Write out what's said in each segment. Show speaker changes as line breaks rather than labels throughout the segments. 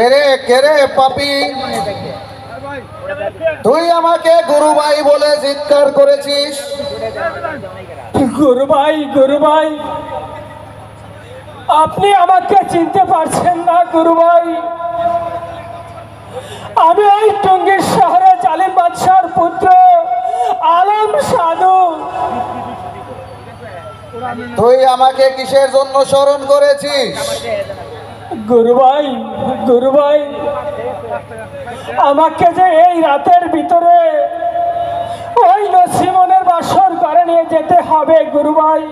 কেরে কেরে পাপি, তুই আমাকে গুরু ভাই বলে চিৎকার করেছিস?
গুরু ভাই, গুরু ভাই, আপনি আমাকে চিনতে পারছেন না গুরু ভাই। আমি ওই টঙ্গীর শহরে জালিম বাদশার পুত্র আলম সাধু।
তুই আমাকে কিসের জন্য স্মরণ করেছিস?
গুরু ভাই, গুরু ভাই, আমাকে যে এই রাতের ভিতরে ওই নসিমনের বাসর ঘরে নিয়ে যেতে হবে গুরু ভাই।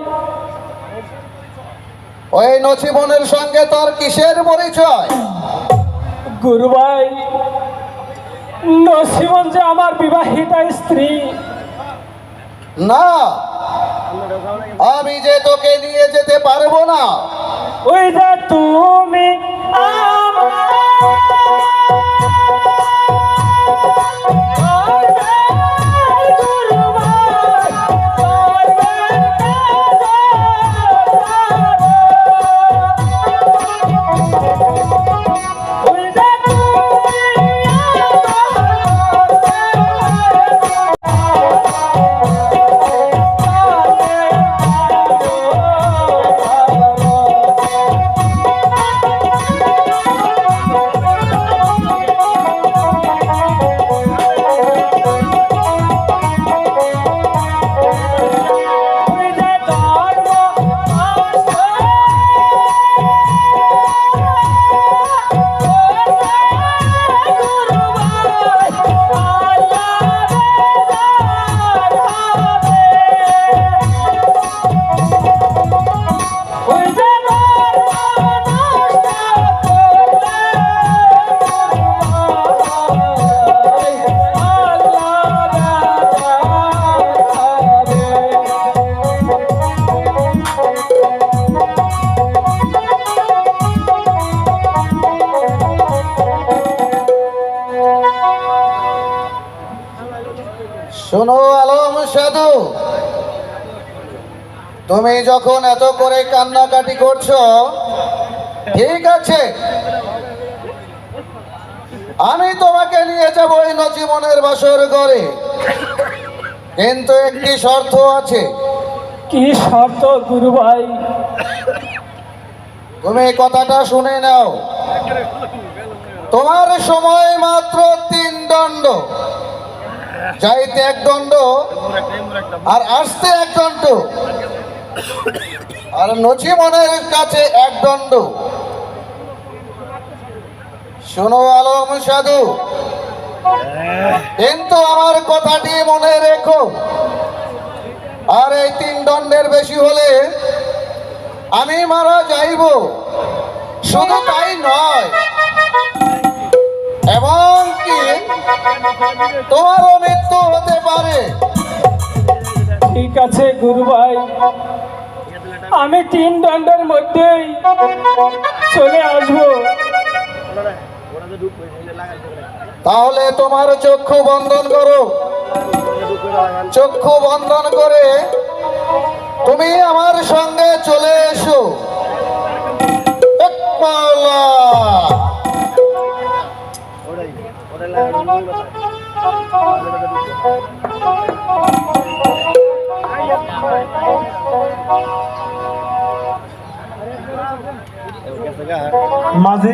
ওই নছিমনের সঙ্গে তোর কিসের পরিচয়?
গুরু ভাই, নসিমন যে আমার বিবাহিতা স্ত্রী।
না, আমি যে তোকে নিয়ে যেতে পারবো না।
ওই যে তুমি
শোনো আলম সাধু, তুমি যখন এত করে কান্নাকাটি করছো, ঠিক আছে, আমি তোমাকে নিয়ে যাবো ওই নজিমনের বাসর ঘরে, কিন্তু একটি শর্ত আছে।
কি শর্ত গুরু ভাই?
তুমি কথাটা শুনে নাও। তোমার সময় মাত্র 3 দণ্ড, যাইতে 1 দণ্ড আর আসতে 1 দণ্ড, আর নছিমনের কাছে 1 দণ্ড। শোনো আলম সাধু, কিন্তু আমার কথাটি মনে রেখো, আর এই 3 দণ্ডের বেশি হলে আমি মারা যাইব। শুধু তাই নয়, এবং কি তোমারও মৃত্যু হতে পারে।
ঠিক আছে গুরু ভাই, আমি 3 দণ্ডের মধ্যেই চলে আসবো।
তাহলে তোমার চক্ষু বন্ধন করো। চক্ষু বন্ধন করে তুমি আমার সঙ্গে চলে এসো।
মাঝে